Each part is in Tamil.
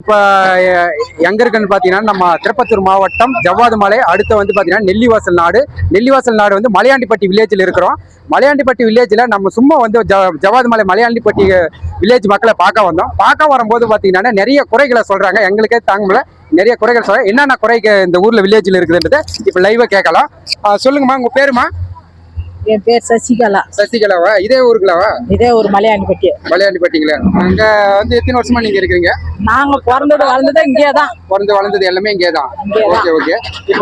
இப்போ எங்க இருக்குன்னு பாத்தீங்கன்னா நம்ம திருப்பத்தூர் மாவட்டம் ஜவ்வாது மலை அடுத்து வந்து பாத்தீங்கன்னா நெல்லிவாசல் நாடு வந்து மலையாண்டிப்பட்டி வில்லேஜில் இருக்கிறோம். மலையாண்டிப்பட்டி வில்லேஜில் நம்ம சும்மா வந்து ஜவ்வாது மலை மலையாண்டிப்பட்டி வில்லேஜ் மக்களை பார்க்க வந்தோம். பார்க்க வரும்போது பாத்தீங்கன்னா நிறைய குறைகளை சொல்றாங்க. எங்களுக்கே தாங்கல நிறைய குறைகள் சொல்றாங்க. என்னென்ன குறைக்கு இந்த ஊர்ல வில்லேஜில் இருக்குதுன்றது இப்ப லைவா கேட்கலாம். சொல்லுங்கம்மா, உங்க பேருமா? என் பேர் சசிகலா. சசிகலாவா? இதே ஊருக்குலாவா? இதே ஒரு மலையாண்டிப்பட்டி. மலையாண்டிப்பட்டிங்களா? அங்க வந்து எத்தனை வருஷமா நீங்க இருக்கீங்க? நாங்க பிறந்தது வளர்ந்தது இங்கேதான். பிறந்து வளர்ந்தது எல்லாமே இங்கேதான். Okay okay.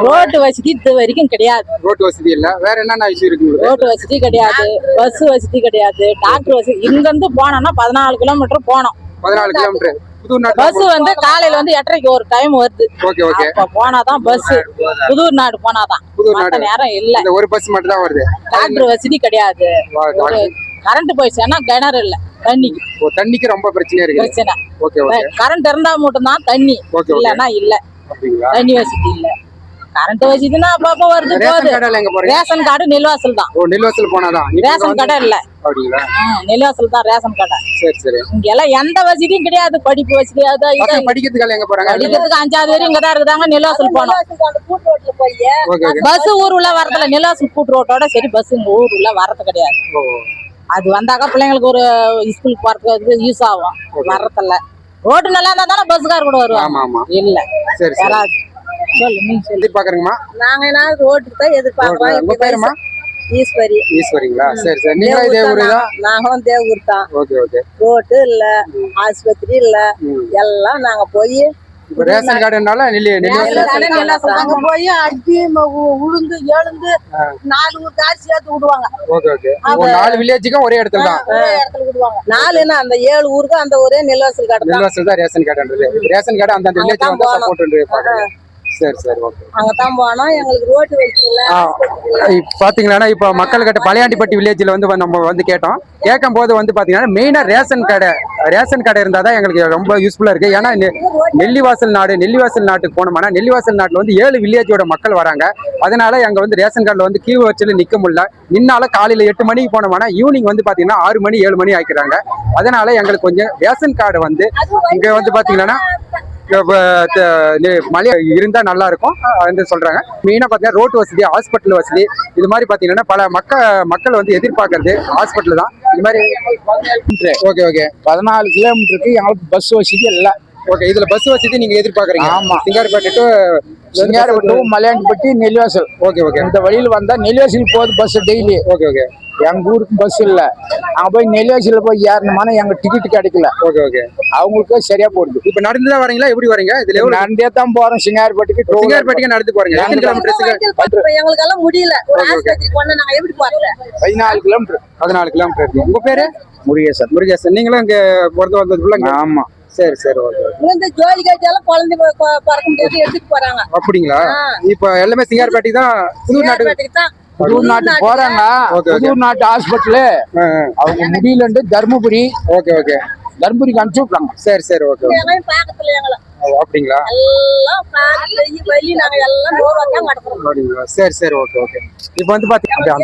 ரோட்டு வசதி இது வரைக்கும் கிடையாது. ரோட்டு வசதி இல்ல, வேற என்னென்ன விஷயம் இருக்கு? ரோட்டு வசதி கிடையாது, பஸ் வசதி கிடையாது, டாக்டர் வசதி. இங்க இருந்து போனோம்னா 14 கிலோமீட்டர் போனோம். 14 கிலோமீட்டர். பஸ் வந்து காலையில வந்து 8:30 ஒரு டைம் வருது. Okay okay. அப்ப போனாதான் பஸ். புதூர் நாடு போனாதான். மத்த நேரம் இல்ல. இந்த ஒரு பஸ் மட்டும் தான் வருது. டாக்டர் வசதி கிடையாது. கரண்ட் போயிடுச்சுன்னா கிணறு இல்ல தண்ணிக்கு. தண்ணிக்கு ரொம்ப பிரச்சனை இருக்கு. பிரச்சனை. Okay okay. கரண்ட் இருந்தா மட்டும் தான் தண்ணி, இல்லன்னா இல்ல. தண்ணி வசதி இல்ல. கரண்ட் வசதினா அப்பப்ப வருது போகுது. ரேஷன் கார்டு நெல்வாசல் தான். நெல்வாசல் போனாதான். ரேஷன் கடை இல்ல. அப்படிங்களா? நெல்வாசல் தான் ரேஷன் கடை. சரி சரி. இங்க எல்லாம் எந்த வசதியும் கிடையாது. படிப்பு வசதி படிக்கிறதுக்காக எங்க போறாங்க? படிக்கிறதுக்கு 5வது வரையும் இங்கதான் இருக்குதாங்க. நெல்வாசல் போனோம். பஸ் ஊர் உள்ள வரதுல நெல்வாசல் கூட்டு ரோட்டோட சரி பஸ் இங்க ஊர் உள்ள வரது கிடையாது. அது வந்தாக்கா பிள்ளைங்களுக்கு ஒரு ஸ்கூல் போறதுக்கு யூஸ் ஆகும். வரதில்ல. ரோடு நல்லா இருந்தா தானே பஸ்கார் கூட வருவாங்க. இல்ல. சரி சரி. சொல்லு, நீங்க சொல்லி பாக்குறீங்கம்மா. நாங்க என்ன ரோட்டுக்கு தான் எதிர்பார்க்கிறோம். உங்க பேருமா? ஈஸ்வரி. ஈஸ்வரிங்களா? சரி சரி. நீங்க இதே ஊரு தான்? நாங்களும் தேவூர் தான். Okay okay. ரோட்டு இல்ல, ஆஸ்பத்திரி இல்ல, எல்லாம் நாங்க போய் ரேஷன் கார்டுனால அங்க போய் அடி உளுந்து எழுந்து 4 ஊர் காசு சேர்த்து விடுவாங்க. Okay okay. 4 வில்லேஜுக்கும் ஒரே இடத்துல தான். ஒரே இடத்துல விடுவாங்க. 4ன்னா அந்த 7 ஊருக்கு அந்த ஒரே நெல்வாசல் கார்டு. நெல்வாசல் தான் ரேஷன் கார்டுன்றது. ரேஷன் கார்டு அந்த வில்லேஜ்ல வந்து சப்போர்ட் பண்றது. சரி சரி. ஓகே. அங்கதான் போனோம். எங்களுக்கு ரோட்டு வசதியில பாத்தீங்கன்னா இப்ப மக்கள்கிட்ட மலையாண்டிப்பட்டி வில்லேஜ்ல வந்து நம்ம வந்து கேட்கும் போது வந்து பாத்தீங்கன்னா மெயினா ரேஷன் கடை இருந்தாதான் எங்களுக்கு ரொம்ப யூஸ்ஃபுல்லா இருக்கு. ஏன்னா நெல்லிவாசல் நாட்டுக்கு போனோம்னா நெல்லிவாசல் நாட்டுல வந்து 7 வில்லேஜோட மக்கள் வராங்க. அதனால அங்க வந்து ரேஷன் கார்டுல வந்து கியூ வச்சு நிக்க முடியல. நின்னால காலையில 8 மணிக்கு போனோம்னா ஈவினிங் வந்து பாத்தீங்கன்னா 6 மணி 7 மணி ஆயிக்கிறாங்க. அதனால எங்களுக்கு கொஞ்சம் ரேஷன் கார்டு வந்து இங்க வந்து பாத்தீங்கன்னா மழை இருந்தா நல்லா இருக்கும் சொல்றாங்க. மெயினா பாத்தீங்கன்னா ரோட்டு வசதி, ஹாஸ்பிட்டல் வசதி, இது மாதிரி பாத்தீங்கன்னா பல மக்கள் வந்து எதிர்பார்க்கறது ஹாஸ்பிட்டல் தான். இது மாதிரி ஓகே ஓகே. 14 கிலோமீட்டருக்கு எங்களுக்கு பஸ் வசதி இல்ல. ஓகே. இதுல பஸ் வசதி நீங்க எதிர்பார்க்கறீங்க? ஆமா. Singarapattu to Malayandipatti Nelvasal. Okay okay. இந்த வழியில வந்தா நெல்வாசல் போகுது பஸ் டெய்லி. Okay okay. எங்க ஊருக்கு பஸ் இல்ல. அங்க போய் நெல்வாசல போய் ஏறணுமான எங்க டிக்கெட் கிடைக்கல. Okay okay. அவங்களுக்கு சரியா போடுது. இப்ப நடந்துதான் வரீங்களா? எப்படி வரீங்க? இதுல நடந்தே தான் போறோம். சிங்காரப்பட்டிக்கு நடந்து போறீங்க? எத்தனை கிலோமீட்டர்? எங்களுக்கு எல்லாம் முடியல. ஒரு ஆஸ்பத்திரி போனா நாங்க எப்படி போறது? 14 கிலோமீட்டர். 14 கிலோமீட்டர் இருக்கு. உங்க பேரு? முருகேசன். நீங்களும் இங்க பிறந்து வந்ததுக்குள்ள? ஆமா. சரி சரி. ஓகே. இந்த ஜோலி காய்ச்சாலும் குழந்தை பிறக்க முடியாது எடுத்துட்டு போறாங்க. அப்படிங்களா? இப்ப எல்லாமே சிங்காரப்பட்டி தான். புதூர் நாட்டுக்கு போறாங்க. புதூர் நாட்டு ஹாஸ்பிட்டலு அவங்க முடியலன்னு தர்மபுரி. Okay okay. தர்மபுரிக்கு அனுப்பிச்சு விட்டாங்க. சரி சரி. ஓகே. பாக்கத்துல எங்களை அப்படிங்களா? எல்லாம் சரி சரி. Okay okay. இப்ப வந்து பாத்தீங்கன்னா